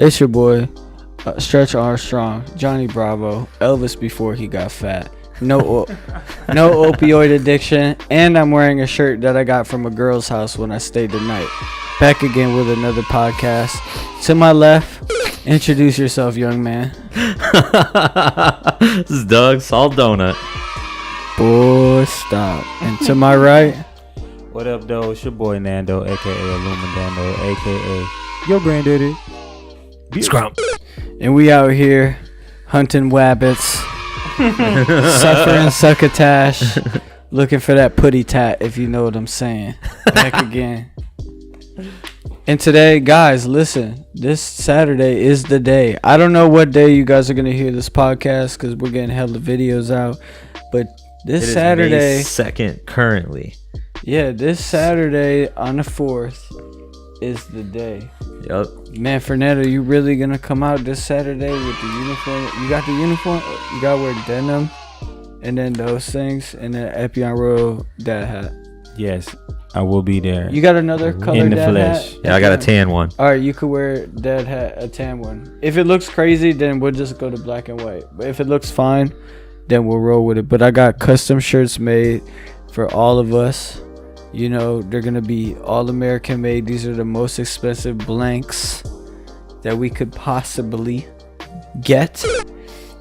It's your boy, Stretch Armstrong, Johnny Bravo, Elvis before he got fat. No opioid addiction, and I'm wearing a shirt that I got from a girl's house when I stayed the night. Back again with another podcast. To my left, introduce yourself, young man. This is Doug, Salt Donut. Boy, stop. And to my right, what up, though? It's your boy Nando, aka Illumindando, aka your granddaddy. Scrump. And we out here hunting wabbits. Suffering succotash, looking for that putty tat, if you know what I'm saying. Back again. And today, guys, listen, this Saturday is the day. I don't know what day you guys are going to hear this podcast because we're getting hella videos out. But this Saturday. May 2nd currently. Yeah, this Saturday on the 4th is the day. Yup. Man, Fernando, you really gonna come out this Saturday with the uniform? You got the uniform? You gotta wear denim, and then those things, and then Epyon Royal dad hat. Yes, I will be there. You got another color in the dad flesh. hat? Yeah, I got a tan one. All right, you could wear dad hat, a tan one. If it looks crazy, then we'll just go to black and white. But if it looks fine, then we'll roll with it. But I got custom shirts made for all of us. You know, they're going to be all American made. These are the most expensive blanks that we could possibly get.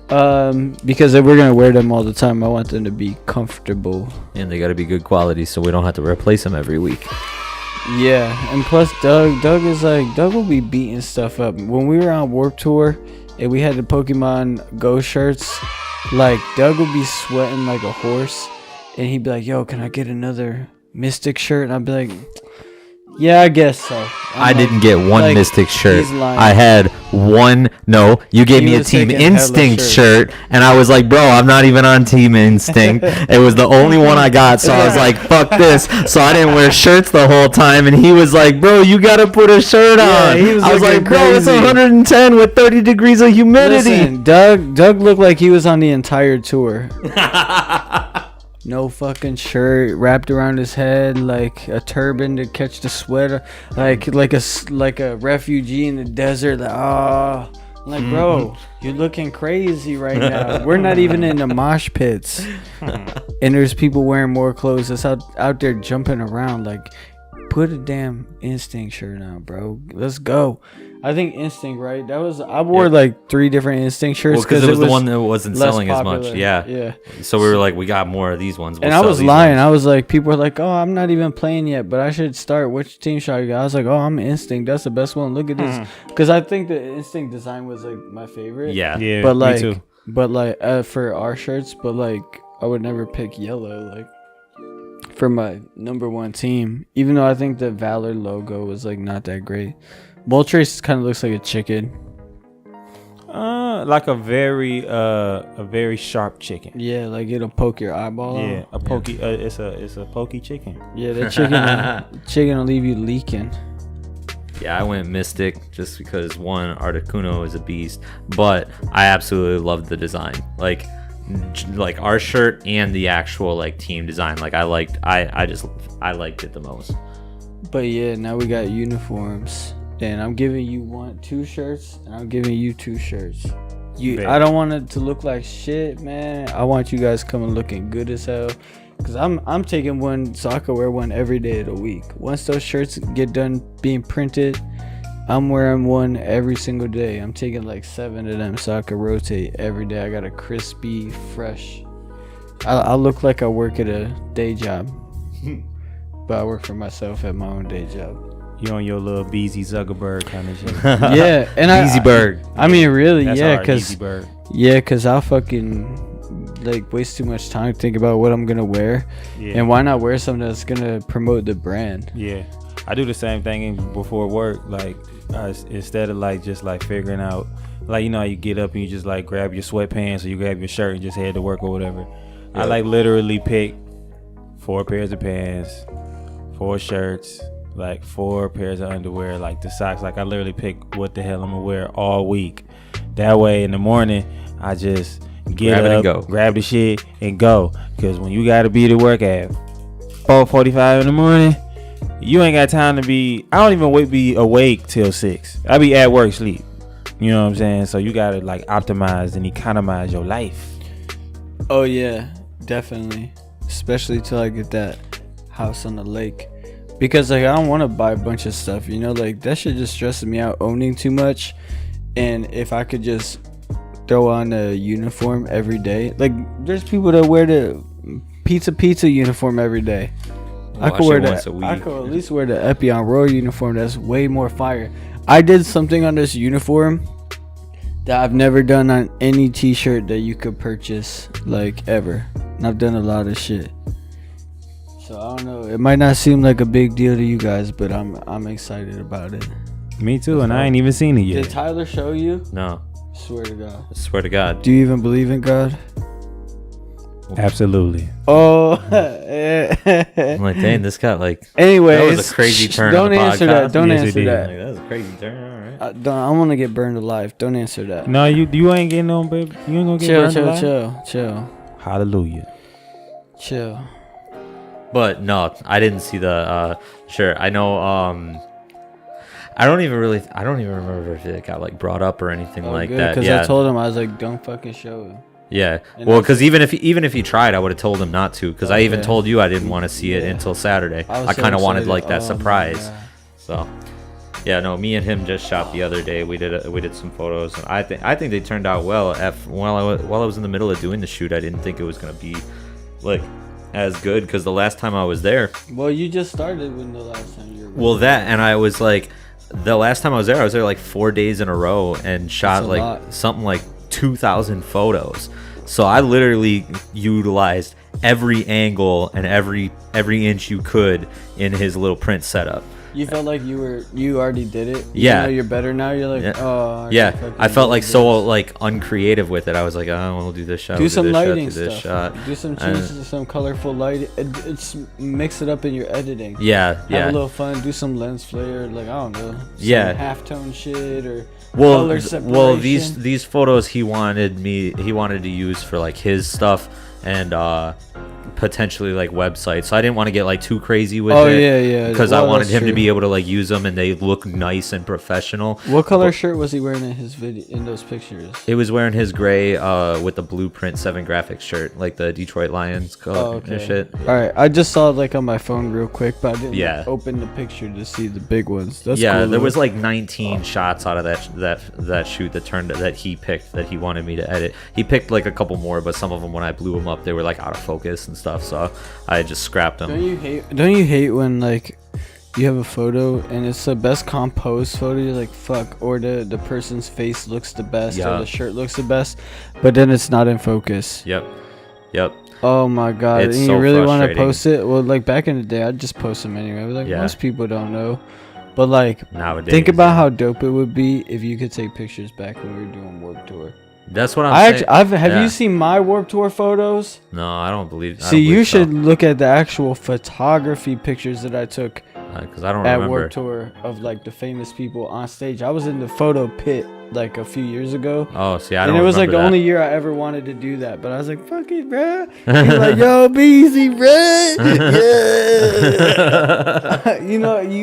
Because if we're going to wear them all the time, I want them to be comfortable. And they got to be good quality so we don't have to replace them every week. Yeah, and plus Doug will be beating stuff up. When we were on Warped Tour and we had the Pokemon Go shirts, like Doug would be sweating like a horse. And he'd be like, yo, can I get another Mystic shirt? And I'd be like, yeah, I guess so. I didn't get one like, Mystic shirt. he's lying. I had one. No, you gave me a was Team taking hella Instinct shirts. shirt, and I was like, bro, I'm not even on Team Instinct. It was the only one I got, so I was like, fuck this. So I didn't wear shirts the whole time, and he was like, bro, you gotta put a shirt on. He was I was looking like, bro, it's crazy. 110 with 30 degrees of humidity. Listen, Doug looked like he was on the entire tour. No fucking shirt, wrapped around his head like a turban to catch the sweat, like a refugee in the desert. Like, I'm like, bro, you're looking crazy right now. We're not even in the mosh pits, and there's people wearing more clothes that's out there jumping around. Like, put a damn Instinct shirt on, bro. Let's go. I think Instinct, right? I wore like 3 different Instinct shirts because it was the one that wasn't selling popular. as much. Yeah. Yeah. So we were like, we got more of these ones. And I was lying. I was like, people were like, oh, I'm not even playing yet, but I should start. Which team should I get? I was like, oh, I'm Instinct. That's the best one. Look at this. Because I think the Instinct design was like my favorite. Yeah. But me too. For our shirts, but like, I would never pick yellow, like, for my number 1 team. Even though I think the Valor logo was like not that great. Moltres kind of looks like a chicken. Like a very sharp chicken. Yeah, like it'll poke your eyeball out. Yeah, a pokey. It's a pokey chicken. Yeah, that chicken will leave you leaking. Yeah, I went Mystic just because one, Articuno is a beast, but I absolutely loved the design. Like our shirt and the actual like team design. Like I liked it the most. But yeah, now we got uniforms. And I'm giving you 2 shirts, and I'm giving you 2 shirts. I don't want it to look like shit, man. I want you guys coming looking good as hell. Cause I'm taking one so I can wear one every day of the week. Once those shirts get done being printed, I'm wearing one every single day. I'm taking like 7 of them so I can rotate every day. I got a crispy, fresh. I look like I work at a day job, but I work for myself at my own day job. You on your little Beezy Zuckerberg kind of shit. Yeah, and Easyberg. I mean, really, That's yeah, our cause Easyberg. cause I'll fucking like waste too much time to think about what I'm gonna wear, Yeah. and why not wear something that's gonna promote the brand? Yeah, I do the same thing before work. Like instead of like just like figuring out, like you know how you get up and you just like grab your sweatpants or you grab your shirt and just head to work or whatever. Yeah. I like literally pick 4 pairs of pants, 4 shirts, like 4 pairs of underwear, like the socks. Like I literally pick what the hell I'm gonna wear all week. That way in the morning I just get up, grab the shit and go. Because when you gotta be to work at 4:45 in the morning, you ain't got time to be. I don't even be awake till 6. I be at work sleep. You know what I'm saying? So you gotta like optimize and economize your life. Oh yeah, definitely. Especially till I get that house on the lake. Because like I don't want to buy a bunch of stuff, you know, like that shit just stresses me out owning too much. And if I could just throw on a uniform every day, like there's people that wear the pizza uniform every day. I could wear that. I could at least wear the Epyon Royal uniform. That's way more fire. I did something on this uniform that I've never done on any t-shirt that you could purchase like ever. And I've done a lot of shit. So I don't know. It might not seem like a big deal to you guys, but I'm excited about it. Me too, and I ain't even seen it yet. Did Tyler show you? No. Swear to God. I swear to God. Do you even believe in God? Absolutely. Oh. I'm like, dang, this got like. Anyways, that was a crazy turn. Don't answer that. Don't Yes, answer that. Like, that was a crazy turn. All right. I want to get burned alive. Don't answer that. No, you ain't getting on, baby. You ain't gonna get burned alive. Chill. Hallelujah. Chill. But no, I didn't see the shirt. I know. I don't even remember if it got like brought up or anything like good, that. Because Yeah. I told him, I was like, don't fucking show him. Yeah. And Well, because even if he tried, I would have told him not to. Because I even Okay. told you I didn't want to see it until Saturday. I was I so kind of wanted excited. like that Oh my surprise. God. So. Yeah, no. Me and him just shot the other day. We did some photos, and I think they turned out well. While I was in the middle of doing the shoot, I didn't think it was gonna be like as good because the last time I was there. Well, you just started when the last time you were. Well, that and I was like, the last time I was there like 4 days in a row and shot That's a like lot. something like 2,000 photos. So I literally utilized every angle and every inch you could in his little print setup. You felt like you already did it. Even Yeah. though you're better now. You're like, Yeah. oh. Yeah, fucking I felt did like this. so like uncreative with it. I was like, oh, we'll do this shot. Do we'll some this lighting shot, do this stuff. shot. Do some And- changes to some colorful light. It's mix it up in your editing. Yeah, Have yeah. a little fun. Do some lens flare. Like I don't know. Some Yeah. halftone shit or Well, color separation. well, these photos he wanted to use for like his stuff and potentially like websites. So I didn't want to get like too crazy with it. Oh yeah. Because I Well, wanted that's him to true. be able to like use them and they look nice and professional. What color shirt was he wearing in his video in those pictures? It was wearing his gray with the Blueprint 7 graphics shirt, like the Detroit Lions color and shit. All right, I just saw it like on my phone real quick, but I didn't Yeah. open the picture to see the big ones. That's Yeah, cool, there though. was like 19 shots out of that shoot that he picked that he wanted me to edit. He picked like a couple more, but some of them when I blew them up, they were like out of focus and stuff. So I just scrapped them. Don't you hate when like you have a photo and it's the best composed photo? You're like fuck, or the person's face looks the best, Yeah. or the shirt looks the best, but then it's not in focus. Yep. Oh my god! It's and so you really want to frustrating. post it? Well, like back in the day, I'd just post them anyway. Like Yeah. most people don't know, but like Nowadays, think about how dope it would be if you could take pictures back when we were doing Warped Tour. That's what I'm I saying. actually, have Yeah. you seen my Warped Tour photos? No, I don't believe. I See, don't you believe should look at the actual photography pictures that I took because I don't at remember. Warped Tour of like the famous people on stage. I was in the photo pit like a few years ago. Oh, see, I don't. And it was like the remember only year I ever wanted to do that, but I was like, "Fuck it, bruh." He's like, "Yo, BZ, bruh." Yeah. you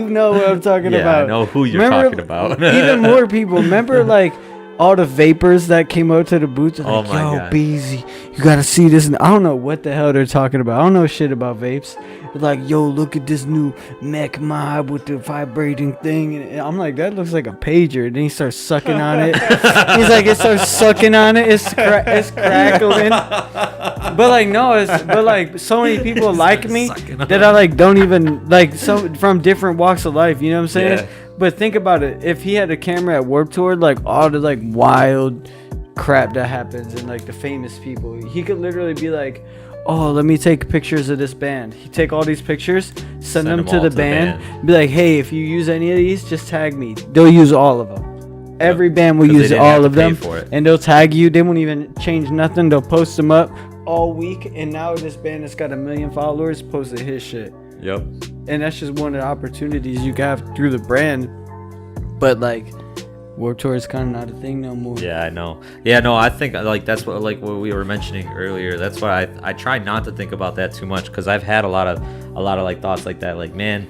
know what I'm talking Yeah, about. I know who you're talking about. Even more people. Remember, like all the vapors that came out to the booth. Oh Like, my yo, God. BZ, you gotta see this. And I don't know what the hell they're talking about. I don't know shit about vapes. They're like, yo, look at this new mech mob with the vibrating thing. And I'm like, that looks like a pager. And then he starts sucking on it. He's like, it starts sucking on it. It's crackling. But like, no, but like, so many people like me that I like don't even like some from different walks of life. You know what I'm saying? Yeah. But think about it. If he had a camera at Warped Tour, like all the like wild crap that happens and like the famous people, he could literally be like, oh, let me take pictures of this band. He take all these pictures, send them to all the band, be like, hey, if you use any of these, just tag me. They'll use all of them. Every band will 'Cause they use didn't have all to of pay them, for it. and they'll tag you. They won't even change nothing. They'll post them up all week, and now this band that's got 1 million followers posted his shit. Yep. And that's just one of the opportunities you have through the brand. But like, Warped Tour is kind of not a thing no more. Yeah, I know. Yeah, no, I think like that's what what we were mentioning earlier. That's why I try not to think about that too much because I've had a lot of like thoughts like that. Like, man,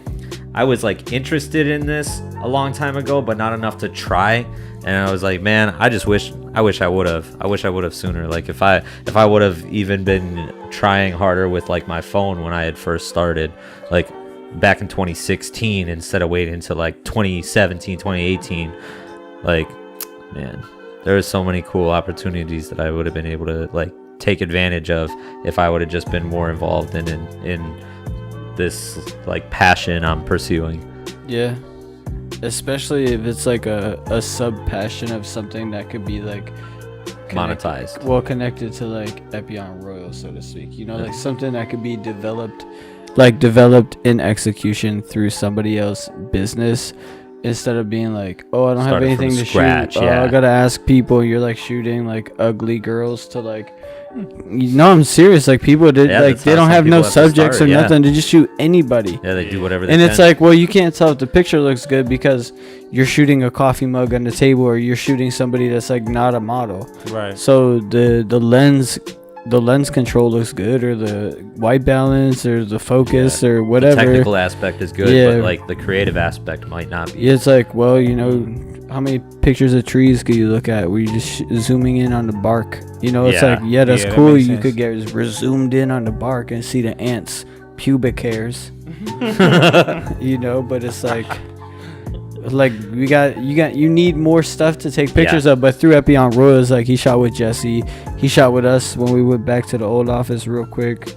I was like interested in this a long time ago, but not enough to try. And I was like, man, I wish I would have sooner. Like if I would have even been trying harder with like my phone when I had first started, like back in 2016 instead of waiting until like 2017, 2018. Like, man, there were so many cool opportunities that I would have been able to like take advantage of if I would have just been more involved in this like passion I'm pursuing. Yeah, especially if it's like a sub passion of something that could be like monetized, connected to like Epyon Royal, so to speak, you know, like something that could be developed in execution through somebody else's business, instead of being like, oh, I don't have anything to shoot. Yeah. Oh, I gotta ask people. You're like shooting like ugly girls to like, no, I'm serious. Like people did, like they don't have no subjects or nothing. They just shoot anybody. Yeah, they do whatever they can. And it's like, well, you can't tell if the picture looks good because you're shooting a coffee mug on the table, or you're shooting somebody that's like not a model. Right. So the lens control looks good, or the white balance, or the focus, or whatever. The technical aspect is good, but like the creative aspect might not be. Yeah, it's like, well, you know, how many pictures of trees could you look at where you're just zooming in on the bark? You know, it's like, yeah, that's cool. That you could get zoomed in on the bark and see the ants' pubic hairs. You know, but it's like you need more stuff to take pictures of. But through Epyon Royal, it's like he shot with Jesse, he shot with us when we went back to the old office real quick.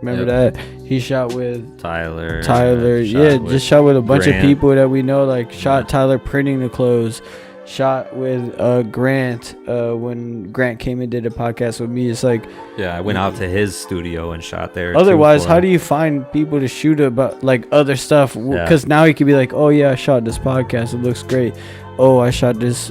Remember that? He shot with Tyler. Just shot with a bunch of people that we know. Like shot Tyler printing the clothes. Shot with Grant when Grant came and did a podcast with me. It's like, yeah, I went out to his studio and shot there. Otherwise, how do you find people to shoot about like other stuff? Because now he could be like, oh yeah, I shot this podcast, it looks great. Oh, I shot this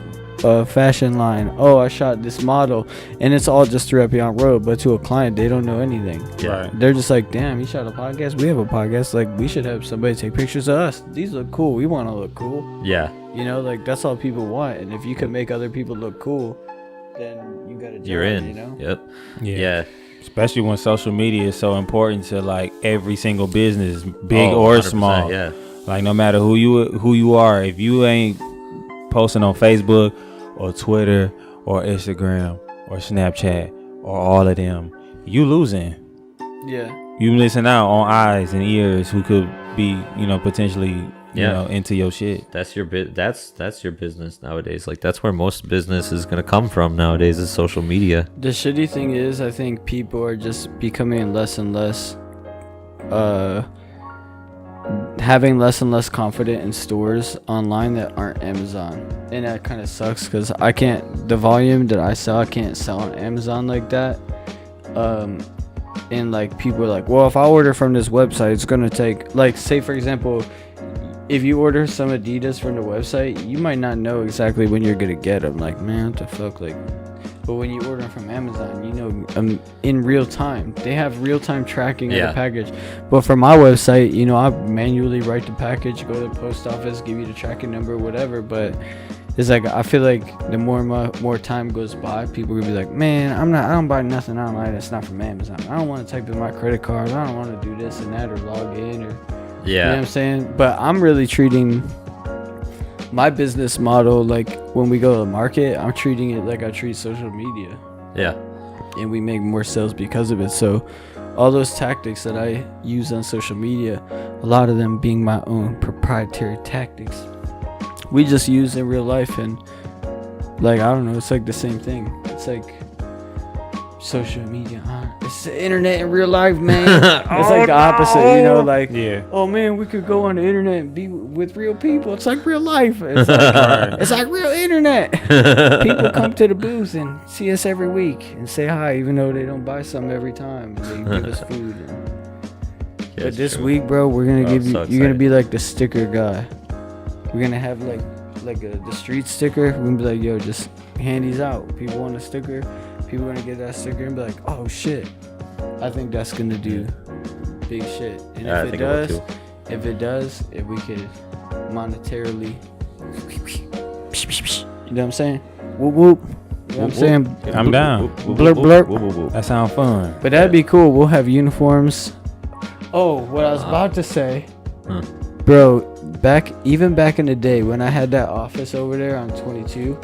fashion line. Oh, I shot this model, and it's all just through Epyon Royal. But to a client, they don't know anything. Yeah, they're just like, damn, he shot a podcast. We have a podcast. Like, we should have somebody take pictures of us. These look cool. We want to look cool. Yeah. You know, like that's all people want. And if you can make other people look cool, then you got a job. You're in. You know. Yep. Yeah. Especially when social media is so important to like every single business, big or small. Yeah. Like no matter who you are, if you ain't posting on Facebook or Twitter or Instagram or Snapchat or all of them, you losing. Yeah. You missing out on eyes and ears who could be, you know, potentially, you know, into your shit. That's your that's your business nowadays. Like that's where most business is gonna come from nowadays, is social media. The shitty thing is, I think people are just becoming less and less having less and less confident in stores online that aren't Amazon, and that kind of sucks because the volume that I sell, I can't sell on Amazon like that. And like people are like, well, if I order from this website, it's gonna take, like, say for example, if you order some Adidas from the website, you might not know exactly when you're gonna get them. Like, man, what the fuck, like. But when you order from Amazon, you know, in real time, they have real time tracking of the package. But for my website, you know, I manually write the package, go to the post office, give you the tracking number, whatever. But it's like, I feel like the more time goes by, people will be like, man, I don't buy nothing online that's not from Amazon. I don't want to type in my credit card. I don't want to do this and that or log in or, you know what I'm saying? But I'm really treating my business model, like when we go to the market, I'm treating it like I treat social media. Yeah. And we make more sales because of it. So all those tactics that I use on social media, a lot of them being my own proprietary tactics, we just use in real life. And like, I don't know, it's like the same thing. It's like social media, it's the internet in real life, man. It's like the opposite, you know, like, oh man, we could go on the internet and be with real people. It's like real life. It's like, it's like real internet. People come to the booth and see us every week and say hi, even though they don't buy something every time, and they give us food. But this week, bro, we're gonna give you, you're gonna be like the sticker guy. We're gonna have like the street sticker. We're gonna be like, yo, just hand these out. People want a sticker. People are gonna get that sticker and be like, oh shit, I think that's gonna do big shit. And if it does, if we could monetarily, you know what I'm saying? Whoop whoop. You know what I'm saying? I'm down. Blurp blurp. That sounds fun. But that'd be cool. We'll have uniforms. Oh, what I was about to say Bro, back in the day when I had that office over there on 22,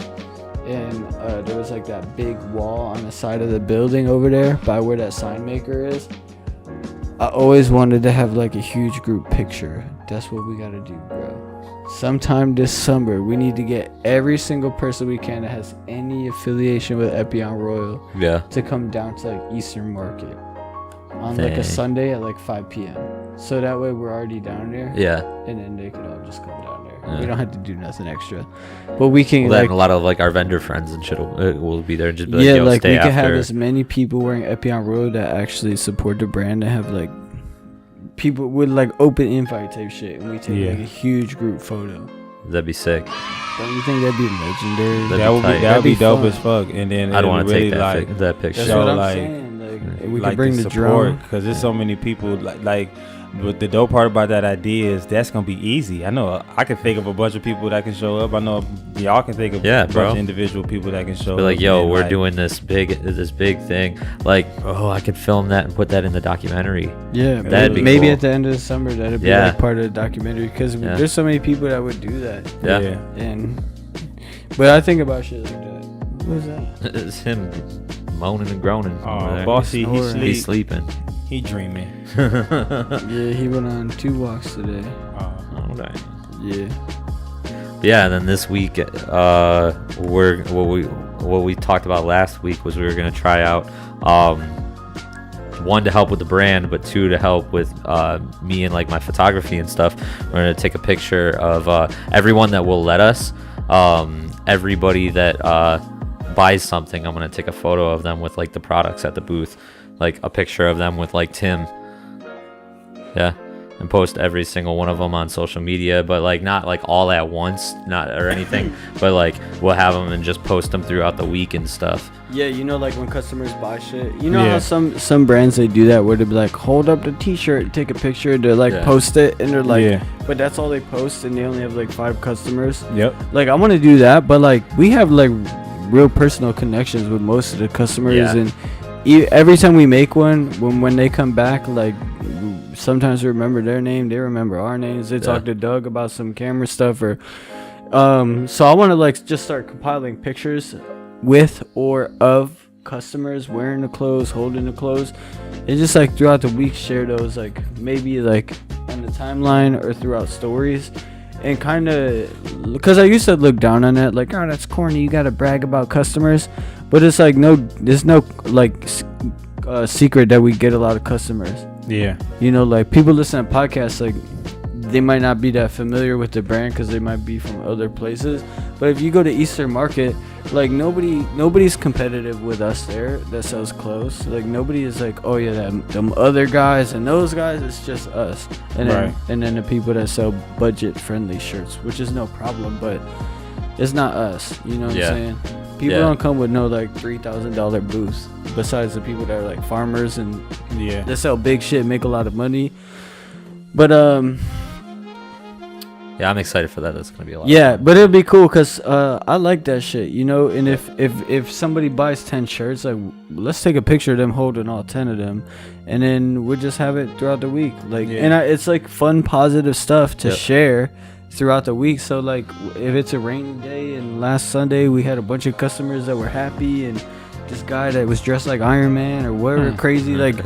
and there was like that big wall on the side of the building over there by where that sign maker is. I always wanted to have like a huge group picture. That's what we gotta do, bro. Sometime this summer, we need to get every single person we can that has any affiliation with Epyon Royal to come down to like Eastern Market on like a Sunday at like 5 p.m. So that way we're already down there. Yeah. And then they could all just come down there. Yeah. We don't have to do nothing extra. But we can like a lot of like our vendor friends and shit will be there and just be like, yo, like we can have as many people wearing Epyon Royal that actually support the brand and have like people with like open invite type shit, and we take like a huge group photo. That'd be sick. Don't you think that'd be legendary? That would be dope as fuck. And then I don't want to really take that picture. That's what I'm saying. Like we could bring the drone because there's so many people like. But the dope part about that idea is that's gonna be easy. I know I can think of a bunch of people that can show up. I know y'all can think of a bunch of individual people that can show up. Like, yo, we're doing this big thing. Like, oh, I could film that and put that in the documentary. Yeah, that'd be maybe cool. at the end of the summer that'd be like part of the documentary because there's so many people that would do that. Yeah. But I think about shit like that. What is that? It's him moaning and groaning. Oh, bossy, he's sleeping. He dreaming. Yeah, he went on 2 walks today. Oh, okay. Yeah. Yeah, and then this week, what we talked about last week was we were gonna try out, 1 to help with the brand, but 2 to help with me and like my photography and stuff. We're gonna take a picture of everyone that will let us. Everybody that buys something, I'm gonna take a photo of them with like the products at the booth. Like a picture of them with like Tim, and post every single one of them on social media, but like not like all at once, not or anything, but like we'll have them and just post them throughout the week and stuff. Yeah, you know, like when customers buy shit, you know how some brands they do that where they be like, hold up the t-shirt, take a picture, to like post it, and they're like, but that's all they post, and they only have like 5 customers. Yep. Like I want to do that, but like we have like real personal connections with most of the customers, and every time we make one, when they come back, like sometimes we remember their name, they remember our names, they talk to Doug about some camera stuff, or so I want to like just start compiling pictures with or of customers wearing the clothes, holding the clothes, and just like throughout the week share those, like maybe like on the timeline or throughout stories. And kind of, because I used to look down on that, like, oh, that's corny, you gotta brag about customers. But it's like, there's no like secret that we get a lot of customers. Yeah. You know, like people listen to podcasts, like they might not be that familiar with the brand because they might be from other places. But if you go to Eastern Market, like nobody's competitive with us there that sells clothes. Like nobody is like, oh yeah, them other guys and those guys. It's just us, and then the people that sell budget friendly shirts, which is no problem, but it's not us. You know what I'm saying? People don't come with no like $3,000 booths. Besides the people that are like farmers and they sell big shit, make a lot of money. But yeah, I'm excited for that. That's gonna be a lot. Yeah, but it'll be cool because I like that shit, you know. And if somebody buys 10 shirts, like let's take a picture of them holding all 10 of them, and then we'll just have it throughout the week. Like, it's like fun, positive stuff to share throughout the week. So like, if it's a rainy day and last Sunday we had a bunch of customers that were happy, and this guy that was dressed like Iron Man or whatever crazy, like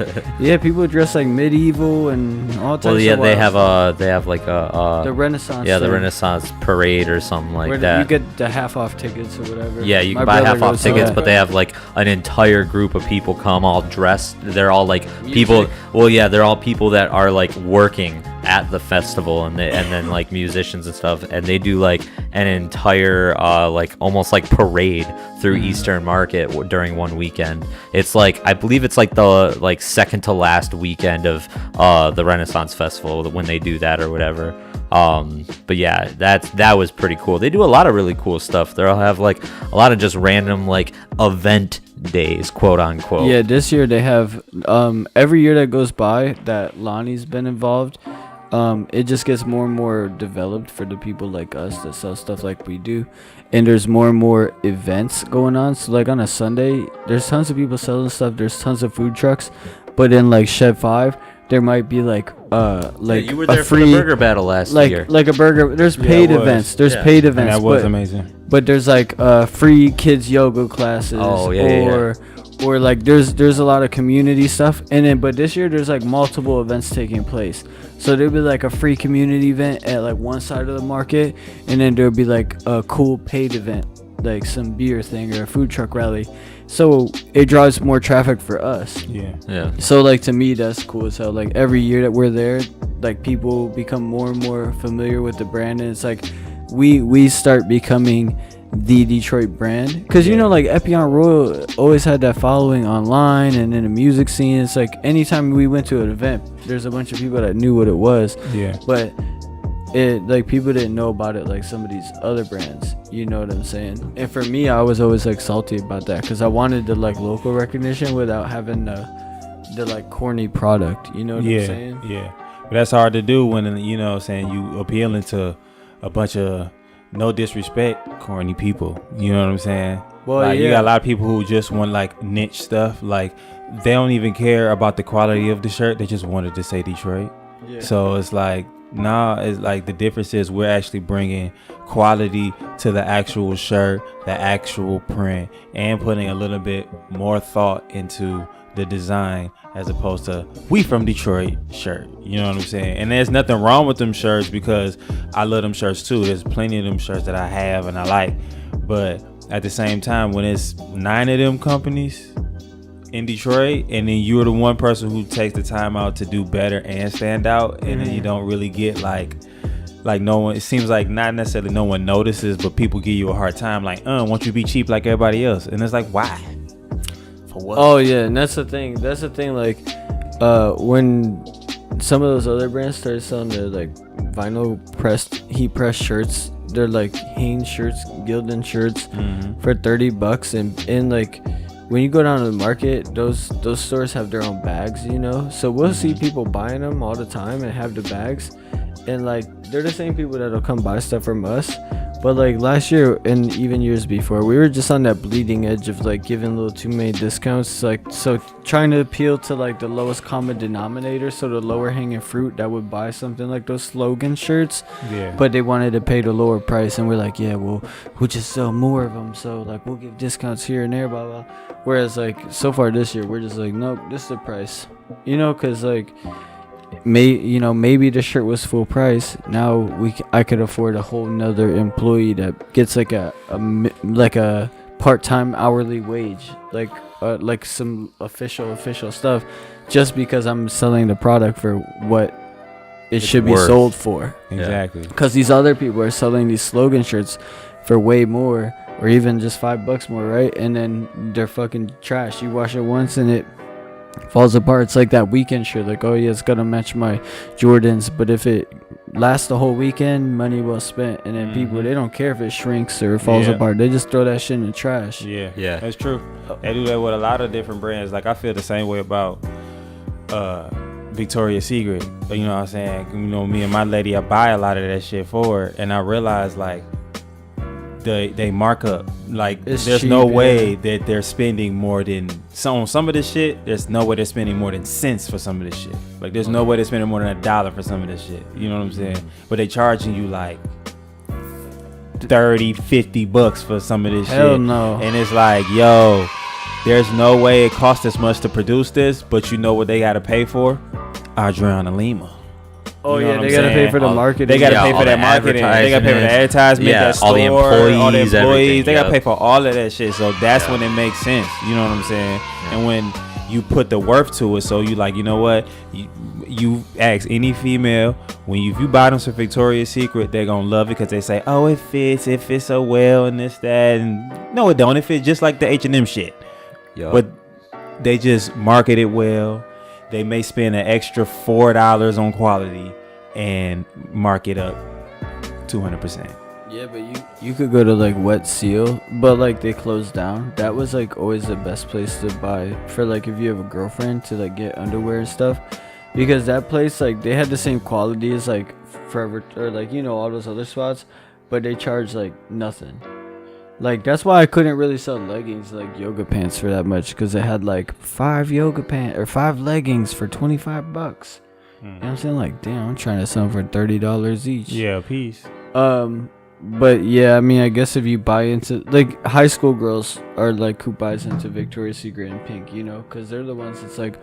people dress like medieval and all types of they have like the Renaissance the Renaissance parade or something like where that. You get the half off tickets or whatever. Yeah, you can buy half off tickets, but they have like an entire group of people come all dressed. They're all like people. Well, yeah, they're all people that are like working at the festival, and then like musicians and stuff, and they do like an entire like almost like parade through Eastern Market during one weekend. It's like, I believe it's like the like second to last weekend of the Renaissance Festival when they do that or whatever. But yeah, that was pretty cool. They do a lot of really cool stuff. They'll have like a lot of just random like event days, quote unquote. Yeah, this year they have every year that goes by that Lonnie's been involved, it just gets more and more developed for the people like us that sell stuff like we do, and there's more and more events going on. So like on a Sunday, there's tons of people selling stuff, there's tons of food trucks, but in like Shed 5 there might be like like you were a there for free the burger battle last year. like a burger. There's paid events. There's paid events. And that was amazing. But there's like free kids yoga classes. Or like there's a lot of community stuff. And then but this year there's like multiple events taking place. So there'll be like a free community event at like one side of the market, and then there'll be like a cool paid event, like some beer thing or a food truck rally. So it draws more traffic for us. Yeah. So like to me that's cool as hell. Like every year that we're there, like people become more and more familiar with the brand, and it's like we start becoming the Detroit brand, because you know, like Epyon Royal always had that following online and in the music scene. It's like anytime we went to an event, there's a bunch of people that knew what it was. But it like people didn't know about it like some of these other brands, you know what I'm saying? And for me, I was always like salty about that, because I wanted the like local recognition without having the like corny product, you know what I'm saying? But that's hard to do when, you know what I'm saying, you appealing to a bunch of, no disrespect, corny people, you know what I'm saying? Well, like, you got a lot of people who just want like niche stuff, like they don't even care about the quality of the shirt, they just wanted to say Detroit. So it's like, nah, it's like the difference is we're actually bringing quality to the actual shirt, the actual print, and putting a little bit more thought into the design, as opposed to we from Detroit shirt, you know what I'm saying? And there's nothing wrong with them shirts, because I love them shirts too. There's plenty of them shirts that I have and I like, but at the same time, when it's 9 of them companies in Detroit, and then you're the one person who takes the time out to do better and stand out, and then you don't really get like no one, it seems like not necessarily no one notices, but people give you a hard time, like, won't you be cheap like everybody else? And it's like, why? For what? Oh yeah, and that's the thing, like when some of those other brands started selling their like vinyl pressed, heat pressed shirts, they're like Hanes shirts, Gildan shirts for $30, and like when you go down to the market, those stores have their own bags, you know, so we'll see people buying them all the time and have the bags, and like they're the same people that'll come buy stuff from us. But like last year and even years before, we were just on that bleeding edge of like giving a little too many discounts, like so trying to appeal to like the lowest common denominator, so the lower hanging fruit that would buy something like those slogan shirts, but they wanted to pay the lower price, and we're like, we'll just sell more of them, so like we'll give discounts here and there, blah blah. Whereas like so far this year, we're just like, nope, this is the price, you know, because like maybe the shirt was full price. Now I could afford a whole nother employee that gets like a part-time hourly wage, like some official stuff, just because I'm selling the product for what it should be sold for. Exactly. Because these other people are selling these slogan shirts for way more, or even just $5 more, right? And then they're fucking trash. You wash it once and it falls apart. It's like that weekend shirt, like, oh yeah, it's gonna match my Jordans, but if it lasts the whole weekend, money well spent. And then people, they don't care if it shrinks or falls apart, they just throw that shit in the trash. That's true. They do that with a lot of different brands. Like I feel the same way about Victoria's Secret, you know what I'm saying? You know, me and my lady, I buy a lot of that shit for her, and I realize like they mark up, like it's there's cheap, no way that they're spending more than some of this shit. There's no way they're spending more than cents for some of this shit. Like there's no way they're spending more than $1 for some of this shit, you know what I'm saying? But they charging you like $30-$50 for some of this Hell shit. No. And it's like, yo, there's no way it costs as much to produce this, but you know what they gotta pay for? Adriana Lima. Oh, you know they gotta pay for the marketing. They gotta pay for that marketing. They gotta pay for the advertisement, that store, all the employees. They gotta pay for all of that shit. So that's when it makes sense. You know what I'm saying? And when you put the worth to it, so you like, you know what? You ask any female, if you buy them some Victoria's Secret, they're gonna love it because they say, oh, it fits so well and this, that, and no, it don't. It fits just like the H&M shit. But they just market it well. They may spend an extra $4 on quality and mark it up 200%. Yeah, but you could go to like Wet Seal, but like they closed down. That was like always the best place to buy for like if you have a girlfriend, to like get underwear and stuff, because that place, like they had the same quality as like Forever, or like, you know, all those other spots, but they charge like nothing. Like that's why I couldn't really sell leggings, like yoga pants, for that much, because they had like 5 yoga pants or 5 leggings for $25. You know what I'm saying? Like, damn, I'm trying to sell them for $30 each. Yeah, a piece. But yeah, I mean, I guess if you buy into, like, high school girls are like who buys into Victoria's Secret and Pink, you know, because they're the ones that's like,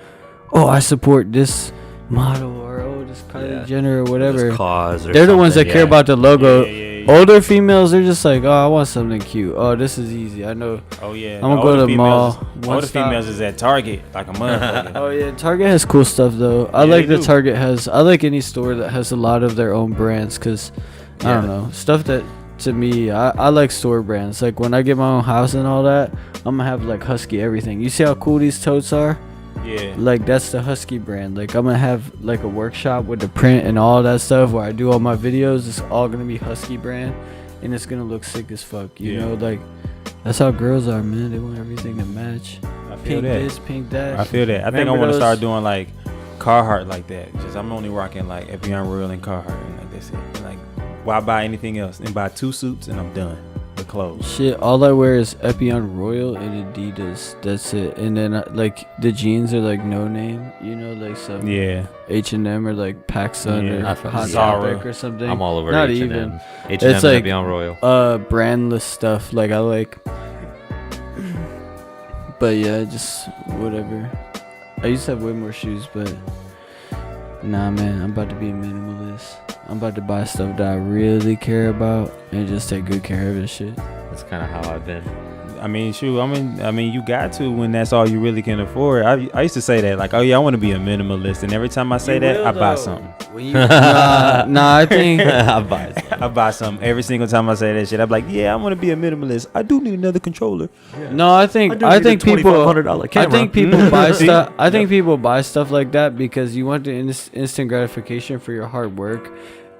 oh, I support this model, or oh, this Kylie Jenner or whatever. They're the ones that care about the logo. Older females, they're just like, oh, I want something cute. Oh, this is easy. I know. Oh yeah, I'm gonna go to the mall. Older females is at Target like a motherfucker. Oh yeah, Target has cool stuff though. I like that Target has. I like any store that has a lot of their own brands, because I don't know, stuff that to me, I like store brands. Like when I get my own house and all that, I'm gonna have like Husky everything. You see how cool these totes are? Yeah. Like that's the Husky brand. Like I'm gonna have like a workshop with the print and all that stuff where I do all my videos. It's all gonna be Husky brand, and it's gonna look sick as fuck. You know, like that's how girls are, man. They want everything to match. I feel pink that. This, pink that. I feel that. I think I want to start doing like Carhartt like that. Just I'm only rocking like Epyon Royal and Carhartt, and like that's it. And, like, why buy anything else? And buy 2 suits and I'm done. The clothes. Shit, all I wear is Epyon Royal and Adidas. That's it. And then like the jeans are like no name, you know, like some H&M or like PacSun or Hot Topic or something. I'm all over Not H&M. even. H&M it's like Epyon Royal. Brandless stuff. Like I like. But yeah, just whatever. I used to have way more shoes, but nah, man, I'm about to be a minimalist. I'm about to buy stuff that I really care about and just take good care of this shit. That's kind of how I've been. I mean, shoot. I mean, you got to when that's all you really can afford. I used to say that, like, oh yeah, I want to be a minimalist, and every time I say I buy something. Nah, I think I buy something every single time I say that shit. I'm like, yeah, I want to be a minimalist. I do need another controller. Yeah. No, I think people buy stuff. I think people buy stuff like that because you want the instant gratification for your hard work,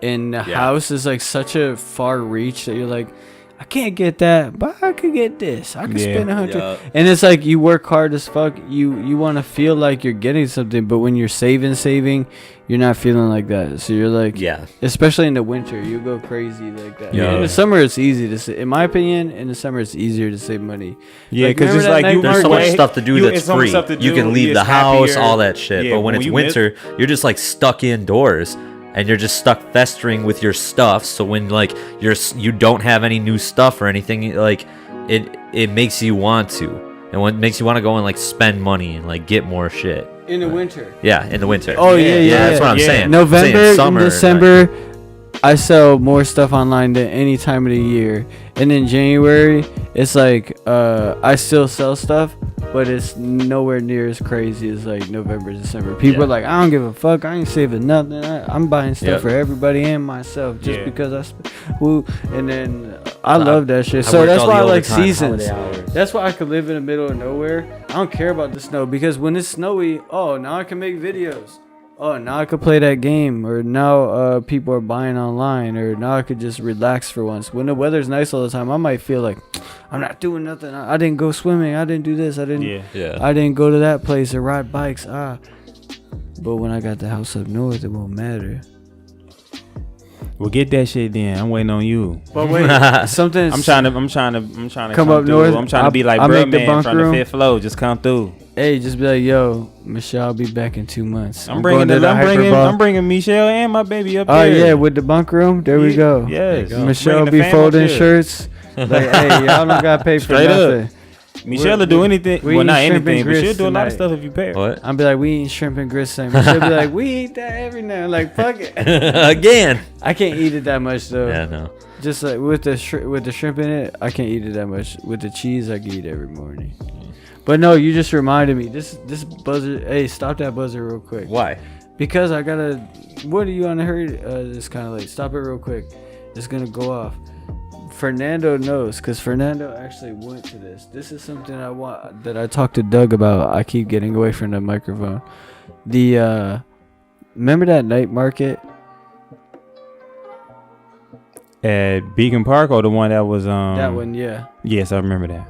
and the house is like such a far reach that you're like, I can't get that, but I could get this. I could spend $100, and it's like you work hard as fuck. You want to feel like you're getting something, but when you're saving, you're not feeling like that. So you're like, especially in the winter, you go crazy like that. In the summer, it's easy to save. In my opinion, in the summer, it's easier to save money. Yeah, because it's like there's so much stuff to do that's free. You can leave the house, all that shit. But when it's winter, you're just like stuck indoors. And you're just stuck festering with your stuff. So when like you don't have any new stuff or anything, like it makes you want to, and what makes you want to go and like spend money and like get more shit in the winter. Yeah, in the winter. Oh yeah. That's what I'm saying. November, summer, December, I sell more stuff online than any time of the year. And in January, it's like I still sell stuff, but it's nowhere near as crazy as like November, December. People are like, I don't give a fuck. I ain't saving nothing. I'm buying stuff for everybody and myself just because and then I love that shit. So that's why I like seasons. That's why I could live in the middle of nowhere. I don't care about the snow because when it's snowy, now I can make videos. Oh, now I could play that game, or now people are buying online, or now I could just relax for once. When the weather's nice all the time, I might feel like I'm not doing nothing. I didn't go swimming. I didn't do this. I didn't go to that place or ride bikes. But when I got the house up north, it won't matter. Well, get that shit then. I'm waiting on you. But wait, something. I'm trying to come up north. I'm trying to be like, bro, man, from the 5th floor. Just come through. Hey, just be like, yo, Michelle, I'll be back in 2 months. I'm bringing Michelle and my baby up there. Oh yeah, with the bunk room. There we go. Yes. Michelle be folding shirts. Like, hey, y'all don't gotta pay for nothing. Michelle will do anything. Well, not anything, but she'll do a lot of stuff if you pay her. What? I'll be like, we eating shrimp and grits tonight. Michelle be like, we eat that every now. Like, fuck it. Again. I can't eat it that much though. Yeah, no. Just like with the shrimp in it, I can't eat it that much. With the cheese, I can eat it every morning. But no, you just reminded me. This buzzer. Hey, stop that buzzer real quick. Why? Because I gotta. What are you on the hurry? It's kind of late. Stop it real quick. It's gonna go off. Fernando knows, because Fernando actually went to this. This is something I want that I talked to Doug about. I keep getting away from the microphone. Remember that night market at Beacon Park, or the one that was that one? Yeah. Yes, I remember that.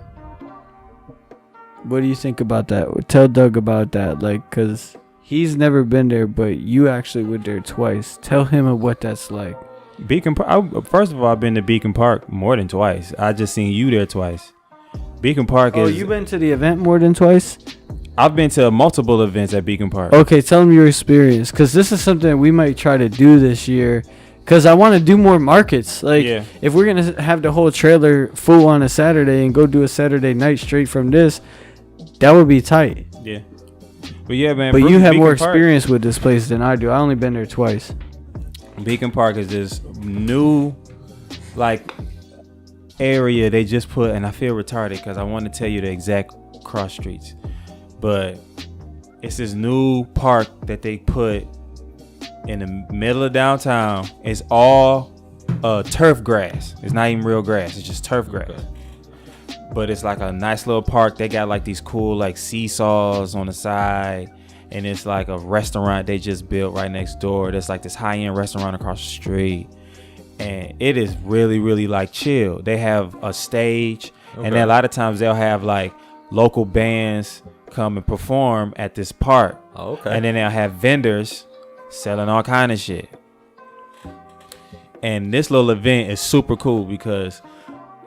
What do you think about that? Tell Doug about that, like, because he's never been there, but you actually went there twice. Tell him what that's like. Beacon Park. First of all, I've been to Beacon Park more than twice. I just seen you there twice. Beacon Park is. Oh, you been to the event more than twice? I've been to multiple events at Beacon Park. Okay, tell them your experience, because this is something we might try to do this year. Because I want to do more markets. Like, if we're going to have the whole trailer full on a Saturday and go do a Saturday night straight from this, that would be tight. Yeah. But yeah, man. But you have Beacon more Park, experience with this place than I do. I only been there twice. Beacon Park is this new, like, area they just put, and I feel retarded because I want to tell you the exact cross streets. But it's this new park that they put in the middle of downtown. It's all turf grass. It's not even real grass. It's just turf grass. But it's like a nice little park. They got like these cool like seesaws on the side. And it's like a restaurant they just built right next door. There's like this high-end restaurant across the street. And it is really, really like chill. They have a stage. And then a lot of times they'll have like local bands come and perform at this park. Oh, okay. And then they'll have vendors selling all kind of shit. And this little event is super cool because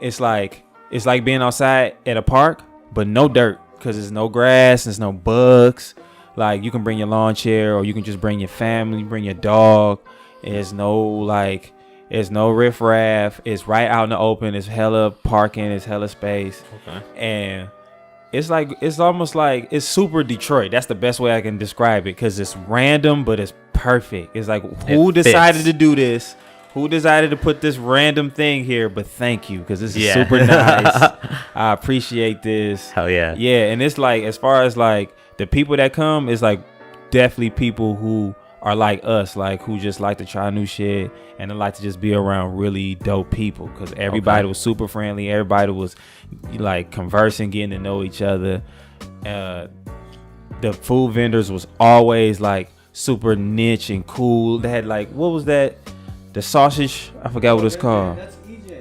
it's like being outside at a park, but no dirt, because there's no grass, there's no bugs. Like, you can bring your lawn chair, or you can just bring your family, bring your dog. There's no riffraff. It's right out in the open. It's hella parking. It's hella space. Okay. And it's almost like it's super Detroit. That's the best way I can describe it, because it's random, but it's perfect. It's like, who decided to do this? Who decided to put this random thing here? But thank you, because this is super nice. I appreciate this. Hell yeah. Yeah, and it's like, as far as like the people that come, it's like definitely people who are like us, like who just like to try new shit and they like to just be around really dope people, because everybody was super friendly. Everybody was like conversing, getting to know each other. The food vendors was always like super niche and cool. They had like, what was that? The sausage, I forgot what it's called.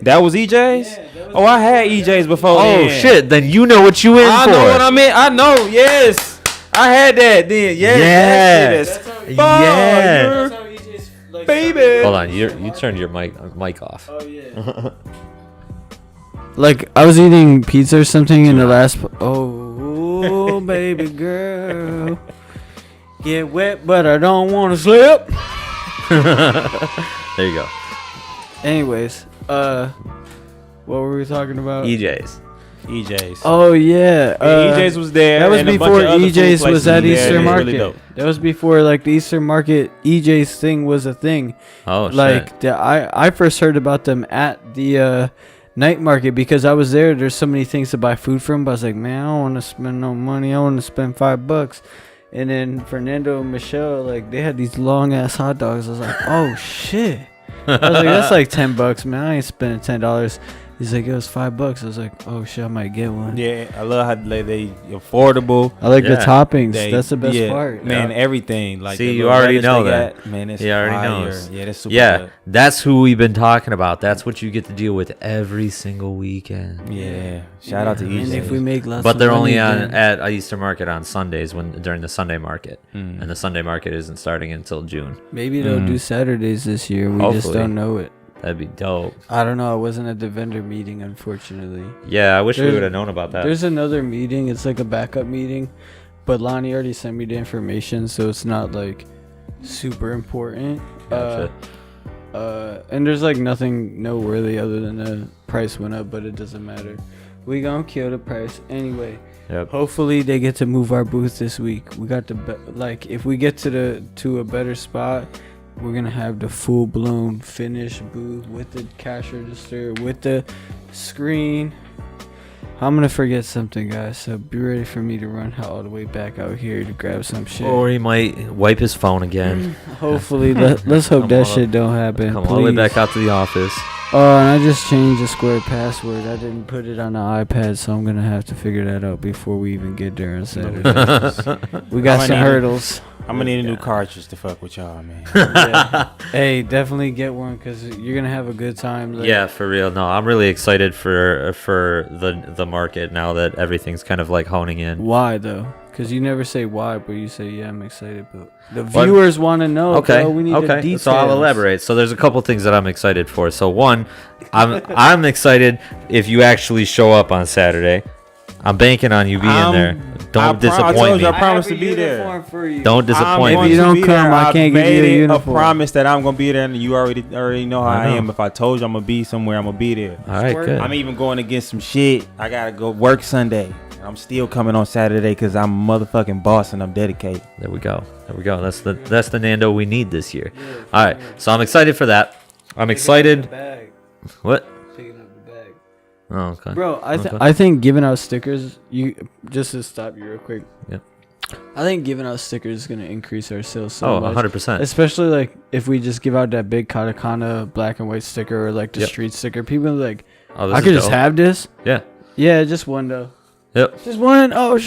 That was EJ's? Yeah, oh, I had EJ's before. Oh, shit. Then you know what you in for. I know what I meant. I know. Yes. I had that then. Yes. Yeah. That's how EJ's, like, baby. Hold on. You turned your mic off. Oh, yeah. Like, I was eating pizza or something in the last... Oh, baby girl. Get wet, but I don't want to slip. There you go. Anyways, what were we talking about? EJ's. Oh yeah, EJ's was there. That was before EJ's was at Easter Market. Really that was before like the Easter Market. EJ's thing was a thing. Oh like, shit. I first heard about them at the night market because I was there. There's so many things to buy food from, but I was like, man, I don't want to spend no money. I want to spend $5. And then Fernando and Michelle, like, they had these long ass hot dogs. I was like, oh shit. I was like, that's like $10, man. I ain't spending $10. He's like, it was $5. I was like, oh shit, I might get one. Yeah, I love how they affordable. I like the toppings. That's the best part. Man, everything. Like, see, you already know that. Man, it's he already fire. knows. Yeah, that's super good. That's who we've been talking about. That's what you get to deal with every single weekend. Yeah, shout out to EJ. And if we make lots, but they're of only money, at Easter Market on Sundays during the Sunday market, and the Sunday market isn't starting until June. Maybe they'll do Saturdays this year. We just don't know it. That'd be dope. I don't know. I wasn't at the vendor meeting, unfortunately. Yeah, I wish we would have known about that. There's another meeting. It's like a backup meeting, but Lonnie already sent me the information, so it's not like super important. Gotcha. And there's like nothing noteworthy other than the price went up, but it doesn't matter. We gonna kill the price anyway. Yep. Hopefully they get to move our booth this week. We got if we get to a better spot, we're gonna have the full-blown finished booth with the cash register, with the screen. I'm gonna forget something, guys, so be ready for me to run all the way back out here to grab some shit. Or he might wipe his phone again. Hopefully, let's hope that shit don't happen. Come all the way back out to the office. Oh, and I just changed the Square password. I didn't put it on the iPad, so I'm gonna have to figure that out before we even get there on Saturday. We got some hurdles. I'm gonna need a new cartridge to fuck with y'all, man. Yeah. Hey, definitely get one because you're gonna have a good time. Like, yeah, for real. No, I'm really excited for the market now that everything's kind of like honing in. Why though? Because you never say why, but you say yeah, I'm excited. But the viewers want to know. Okay, bro. We need the details. So I'll elaborate. So there's a couple things that I'm excited for. So one, I'm excited if you actually show up on Saturday. I'm banking on you being there. Don't I disappoint told me. you I promise to be there. Don't disappoint If me. you don't come, I can't give you a uniform. A promise that I'm gonna be there, and you already know how I know. am. If I told you I'm gonna be somewhere, I'm gonna be there. All right, good. I'm even going against some shit. I gotta go work Sunday. I'm still coming on Saturday because I'm a motherfucking boss and I'm dedicated. There we go. That's the Nando we need this year. All right, so I'm excited for that. I'm excited. What? Picking up the bag. Oh, okay. Bro, I think giving out stickers, just to stop you real quick. Yep. I think giving out stickers is gonna increase our sales so much. 100%. Especially like if we just give out that big katakana black and white sticker or like the street sticker, people are like, I could just have this. Yeah. Yeah, just one though. Yep. Just one. Oh,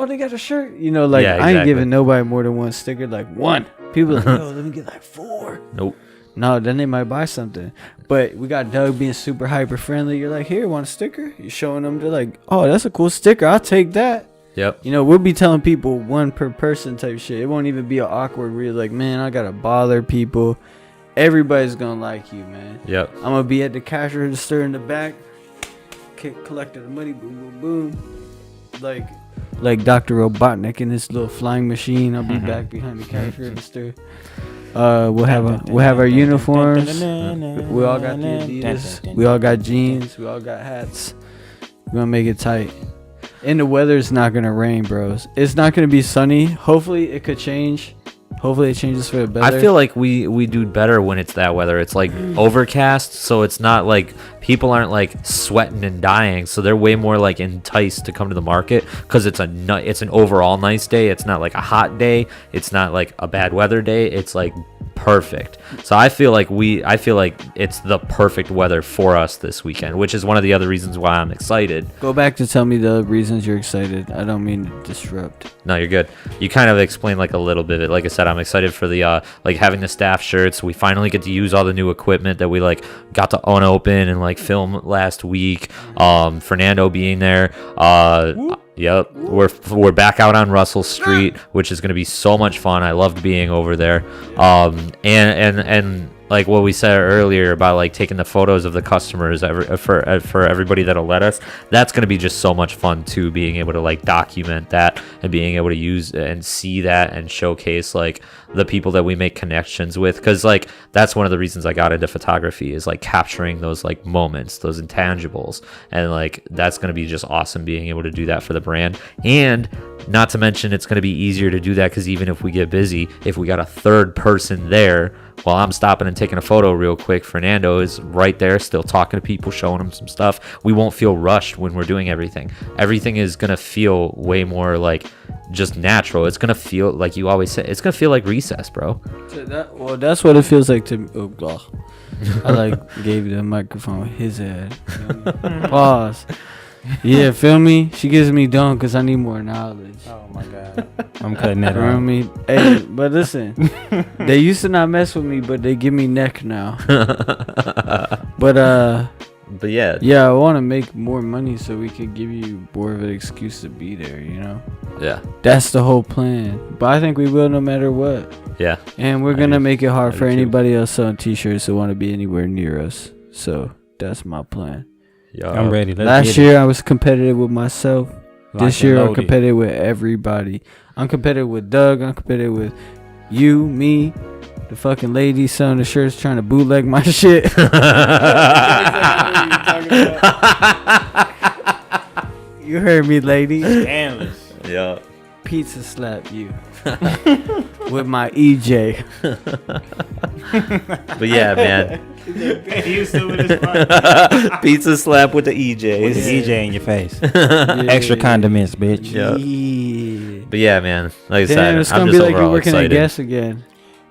they got a shirt. You know, like I ain't giving nobody more than one sticker. Like one. People are like, yo, let me get like 4. Nope. No, then they might buy something. But we got Doug being super hyper friendly. You're like, here, want a sticker? You're showing them. They're like, oh, that's a cool sticker. I'll take that. Yep. You know, we'll be telling people 1 per person type shit. It won't even be an awkward where you're like, man, I gotta bother people. Everybody's gonna like you, man. Yep. I'm gonna be at the cash register in the back, collecting the money, boom, boom, boom. Like Dr. Robotnik in this little flying machine. I'll be back behind the cash register. We'll have our uniforms. We all got the Adidas. We all got jeans. We all got hats. We're gonna make it tight. And the weather's not gonna rain, bros. It's not gonna be sunny. Hopefully it could change. Hopefully it changes for the better. I feel like we do better when it's that weather. It's like overcast, so it's not like people aren't like sweating and dying, so they're way more like enticed to come to the market because it's an overall nice day. It's not like a hot day. It's not like a bad weather day. It's like perfect. So I feel like it's the perfect weather for us this weekend, which is one of the other reasons why I'm excited. Go back to tell me the reasons you're excited. I don't mean to disrupt. No, you're good. You kind of explained like a little bit of it. Like I said, I'm excited for the like having the staff shirts. We finally get to use all the new equipment that we like got to unopen and like film last week. Fernando being there. Yep, we're back out on Russell Street, which is going to be so much fun. I loved being over there. And like what we said earlier about like taking the photos of the customers for everybody that'll let us, that's going to be just so much fun too, being able to like document that and being able to use and see that and showcase like the people that we make connections with, because like that's one of the reasons I got into photography, is like capturing those like moments, those intangibles, and like that's going to be just awesome being able to do that for the brand. And not to mention it's going to be easier to do that because even if we get busy, if we got a third person there while I'm stopping and taking a photo real quick, Fernando is right there still talking to people, showing them some stuff. We won't feel rushed when we're doing everything. Everything is going to feel way more like just natural. It's going to feel like, you always say, it's going to feel like recess, bro. So that's what it feels like to me. Oh, God. I like gave you the microphone with his head. Pause. Yeah, feel me? She gives me done because I need more knowledge. Oh my God. I'm cutting that You know what I mean? Hey, but listen, they used to not mess with me, but they give me neck now. But yeah, I want to make more money so we could give you more of an excuse to be there, you know? Yeah. That's the whole plan. But I think we will no matter what. Yeah. And we're going to make it hard for anybody else selling t-shirts who want to be anywhere near us. So that's my plan. Yeah. I'm ready. Last year I was competitive with myself. This year I'm competitive with everybody. I'm competitive with Doug. I'm competitive with you, me, the fucking lady selling the shirts trying to bootleg my shit. You heard me, lady. Scandalous. Yeah. Pizza slap you with my EJ. But yeah, man. Pizza slap with the EJs. With the EJ in your face. Extra condiments, bitch. Yeah. But yeah, man. Like I said, Damn, it's gonna be like you're working at Guess again.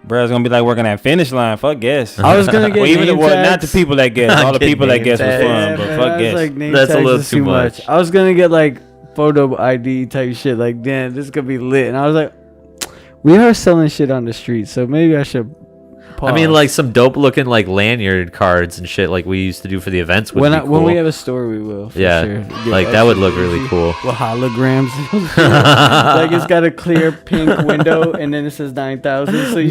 Bro, it's gonna be like working at Finish Line. Fuck Guess. I was gonna get name tags. Not the people that Guess. All the people that Guess was fun, but fuck Guess. Like, that's a little too much. I was gonna get like photo ID type shit. Like, damn, this is gonna be lit. And I was like, we are selling shit on the street, so maybe I should I mean, like some dope looking like lanyard cards and shit, like we used to do for the events. Would be cool. When we have a store, we will. For sure. Like that would look really cool. With holograms, like it's got a clear pink window, and then it says 9,000.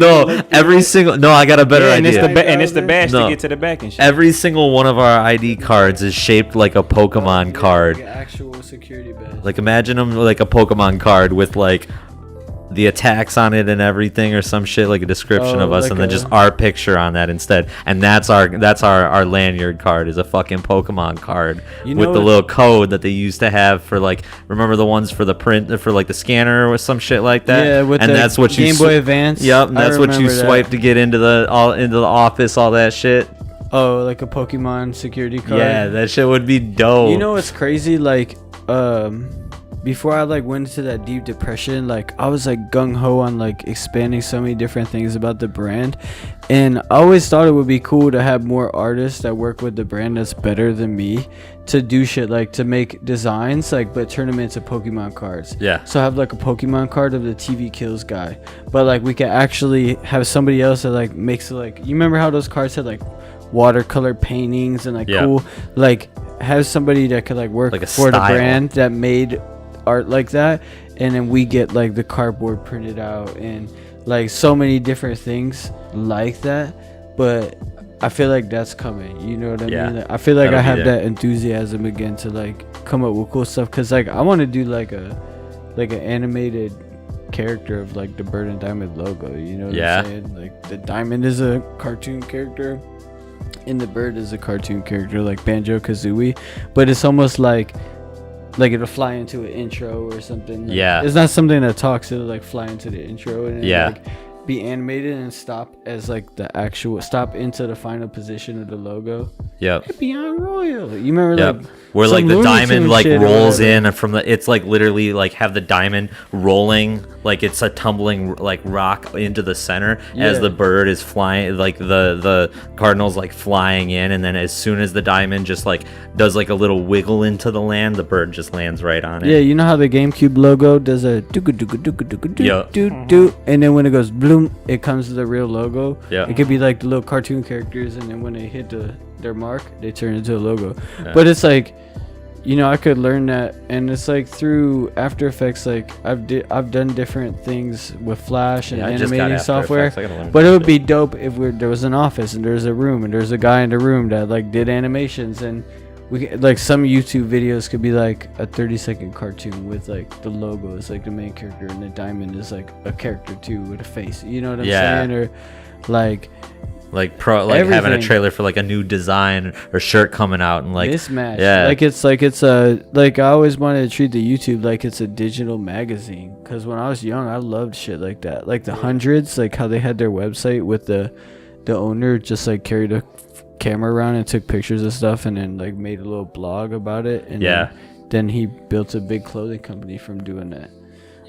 So I got a better idea. And it's the badge to get to the back and shit. Every single one of our ID cards is shaped like a Pokemon card. Like an actual security badge. Like imagine them like a Pokemon card with like the attacks on it and everything, or some shit, like a description of us, like, and then just our picture on that instead. And that's our lanyard card, is a fucking Pokemon card with the little code that they used to have for like, remember the ones for the print for like the scanner or some shit like that. Yeah, with that's what Game Boy Advance. Yep, and that's what you swipe to get into the office, all that shit. Oh, like a Pokemon security card. Yeah, that shit would be dope. You know what's crazy? Like, before I like went into that deep depression, like I was like gung-ho on like expanding so many different things about the brand, and I always thought it would be cool to have more artists that work with the brand that's better than me to do shit, like to make designs, like, but turn them into Pokemon cards. Yeah. So I have like a Pokemon card of the TV Kills guy, but like we can actually have somebody else that like makes it, like, you remember how those cards had like watercolor paintings and like cool, like have somebody that could like work like for the brand that made art like that, and then we get like the cardboard printed out and like so many different things like that. But I feel like that's coming, you know what I mean? Like, I feel like I have that enthusiasm again to like come up with cool stuff, because like I want to do like an animated character of like the Bird and Diamond logo, you know what I'm saying? Like the diamond is a cartoon character and the bird is a cartoon character, like Banjo-Kazooie, but it's almost like it'll fly into an intro or something. Like, it's not something that talks, it'll like fly into the intro and like be animated and stop as like the actual stop into the final position of the logo. Epyon Royal. You remember like where like the diamond like rolls in from the, it's like literally like have the diamond rolling like it's a tumbling like rock into the center as the bird is flying, like the cardinal's like flying in, and then as soon as the diamond just like does like a little wiggle into the land, the bird just lands right on it. Yeah, you know how the GameCube logo does a do, and then when it goes bloom, it comes to the real logo. It could be like the little cartoon characters, and then when they hit their mark, they turn into a logo. But it's like, you know, I could learn that, and it's like through After Effects, like I've done different things with Flash and animating software. But it would be dope if there was an office and there's a room and there's a guy in the room that like did animations, and we like some YouTube videos could be like a 30-second cartoon with like the logo is like the main character and the diamond is like a character too with a face. You know what I'm saying? Or like everything. Having a trailer for like a new design or shirt coming out and like mismatch. It's a like I always wanted to treat the YouTube like it's a digital magazine, because when I was young I loved shit like that, like the hundreds, like how they had their website with the owner just like carried a camera around and took pictures of stuff and then like made a little blog about it, and then he built a big clothing company from doing that.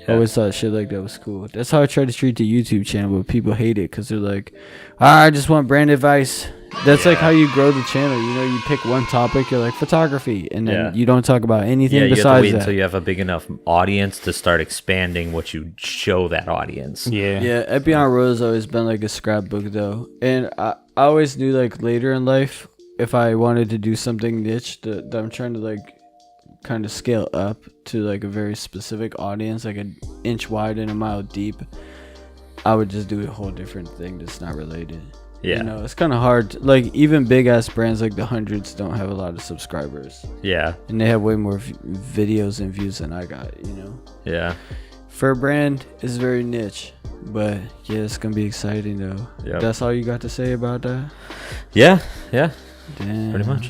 I always thought shit like that was cool. That's how I try to treat the YouTube channel, but people hate it because they're like, I just want brand advice. That's like how you grow the channel. You know, you pick one topic, you're like photography, and then you don't talk about anything besides you have to wait that. until you have a big enough audience to start expanding what you show that audience. Epyon Royal has always been like a scrapbook though, and I always knew like later in life, if I wanted to do something niche that I'm trying to like kind of scale up to like a very specific audience, like an inch wide and a mile deep, I would just do a whole different thing that's not related. You know, it's kind of hard to, like even big ass brands like the hundreds don't have a lot of subscribers, and they have way more videos and views than I got, you know. For a brand, it's very niche, but it's gonna be exciting though. That's all you got to say about that? Damn. Pretty much.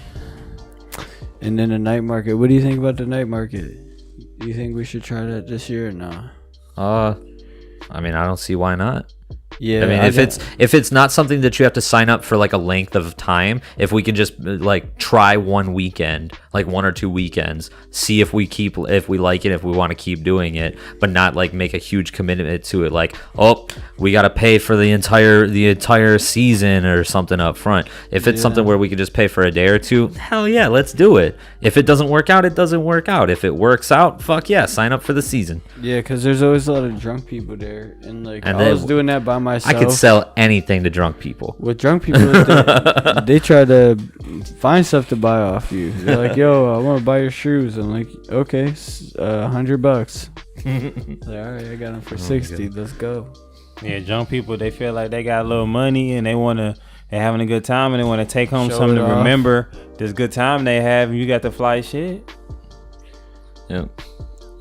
And then the night market. What do you think about the night market? Do you think we should try that this year or not? I mean, I don't see why not. Yeah, I mean, if it's not something that you have to sign up for like a length of time, if we can just like try one weekend, like 1 or 2 weekends, see if we like it, if we want to keep doing it, but not like make a huge commitment to it, like, oh, we got to pay for the entire season or something up front. If it's something where we could just pay for a day or two, hell yeah, let's do it. If it doesn't work out, it doesn't work out. If it works out, fuck yeah, sign up for the season. Yeah, because there's always a lot of drunk people there, and like I was doing that by myself. I could sell anything to drunk people. With drunk people, they try to find stuff to buy off you. They're like, "Yo, I want to buy your shoes." I'm like, "Okay, $100." Like, all right, I got them for 60. Let's go. Yeah, drunk people, they feel like they got a little money and they're having a good time and they want to take home something to remember this good time they have. And you got the fly shit. Yeah.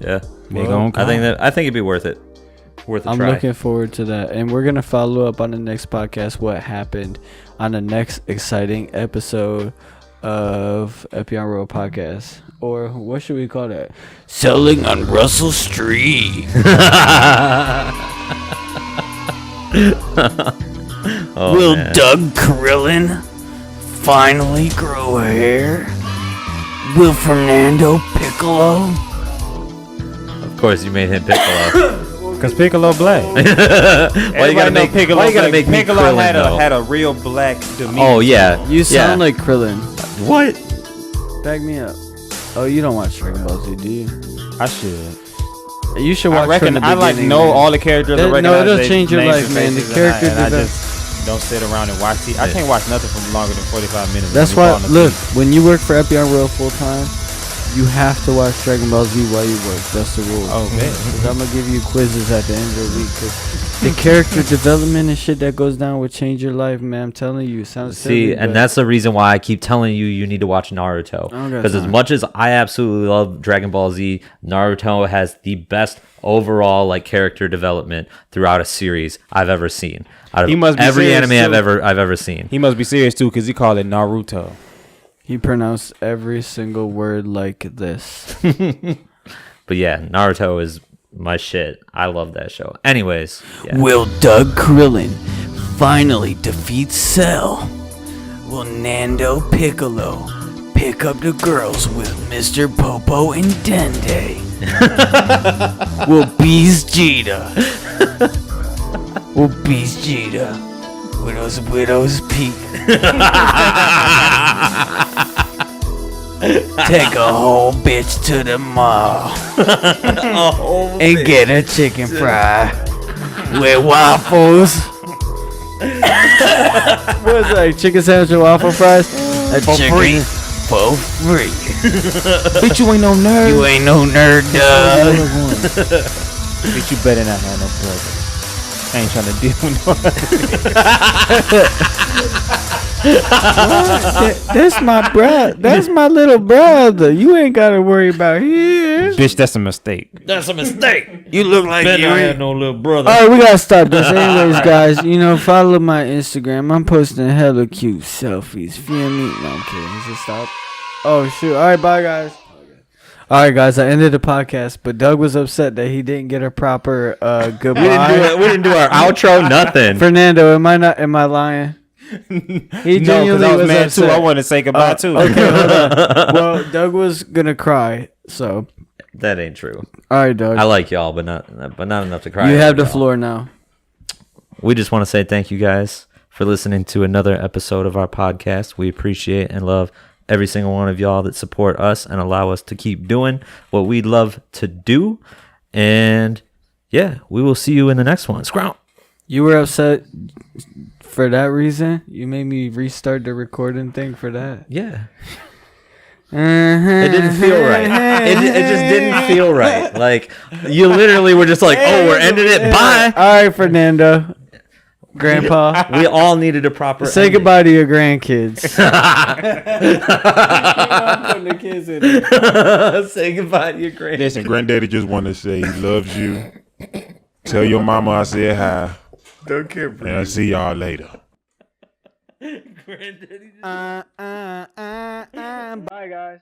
Yeah. I think it'd be worth it. Worth a I'm try. looking forward to that. And we're going to follow up on the next podcast what happened on the next exciting episode of Epyon Royal podcast. Or what should we call that? Selling on Russell Street. Will man. Doug Krillin finally grow hair? Will Fernando Piccolo? Of course, you made him Piccolo. Because Piccolo black. Why you gotta make Piccolo? Why you gotta make me Piccolo Krillin, had a real black demeanor. Oh yeah. You sound like Krillin. What? Back me up. Oh, you don't watch Dragon Ball Z, do you? I should. You should watch. I reckon I like know all the characters. No, it'll change your life, man. The character I just don't sit around and watch TV. I can't watch nothing for longer than 45 minutes. That's why. Look, when you work for Epyon Royal full time, you have to watch Dragon Ball Z while you work. That's the rule. Oh man. Because I'm gonna give you quizzes at the end of the week. Cause the character development and shit that goes down will change your life, man. I'm telling you. It sounds silly, and that's the reason why I keep telling you need to watch Naruto. Because as much as I absolutely love Dragon Ball Z, Naruto has the best overall like character development throughout a series I've ever seen. Out of every anime I've ever seen. He must be serious too, because he called it Naruto. He pronounced every single word like this. But yeah, Naruto is my shit. I love that show. Anyways, yeah. Will Doug Krillin finally defeat Cell? Will Nando Piccolo pick up the girls with Mr. Popo and Dende? Will Beast Vegeta Widow's Peak take a whole bitch to the mall and get a chicken fry with waffles? What's that? Chicken sandwich and waffle fries? For free. Bitch, you ain't no nerd. You ain't no nerd, Doug. Bitch, you better not have no brother. I ain't trying to deal with no. That's my brother. That's my little brother. You ain't gotta worry about him. Bitch, that's a mistake. That's a mistake. You look like Ben you I ain't. had no little brother. All right, we gotta stop this. Anyways, guys, follow my Instagram. I'm posting hella cute selfies. Feel me? No, I'm kidding. Is it stop? Oh shoot! All right, bye guys. All right, guys. I ended the podcast, but Doug was upset that he didn't get a proper goodbye. We didn't do our outro. Nothing. Fernando, am I lying? He No, because I was mad upset. too. I wanted to say goodbye too. Okay, hold on. Well, Doug was gonna cry, so. That ain't true. All right, Doug. I like y'all, but not enough to cry. You have the y'all. floor now. We just want to say thank you guys for listening to another episode of our podcast. We appreciate and love every single one of y'all that support us and allow us to keep doing what we love to do. And yeah, we will see you in the next one. Scrown. You were upset for that reason? You made me restart the recording thing for that? Yeah. It didn't feel right. It just didn't feel right. Like, you literally were just like, oh, we're ending it. Bye. All right, Fernando. Grandpa. We all needed a proper Say ending. goodbye to your grandkids. Say goodbye to your grandkids. Listen, Granddaddy just want to say he loves you. Tell your mama I said hi. Don't care for And I'll see y'all later. Bye, guys.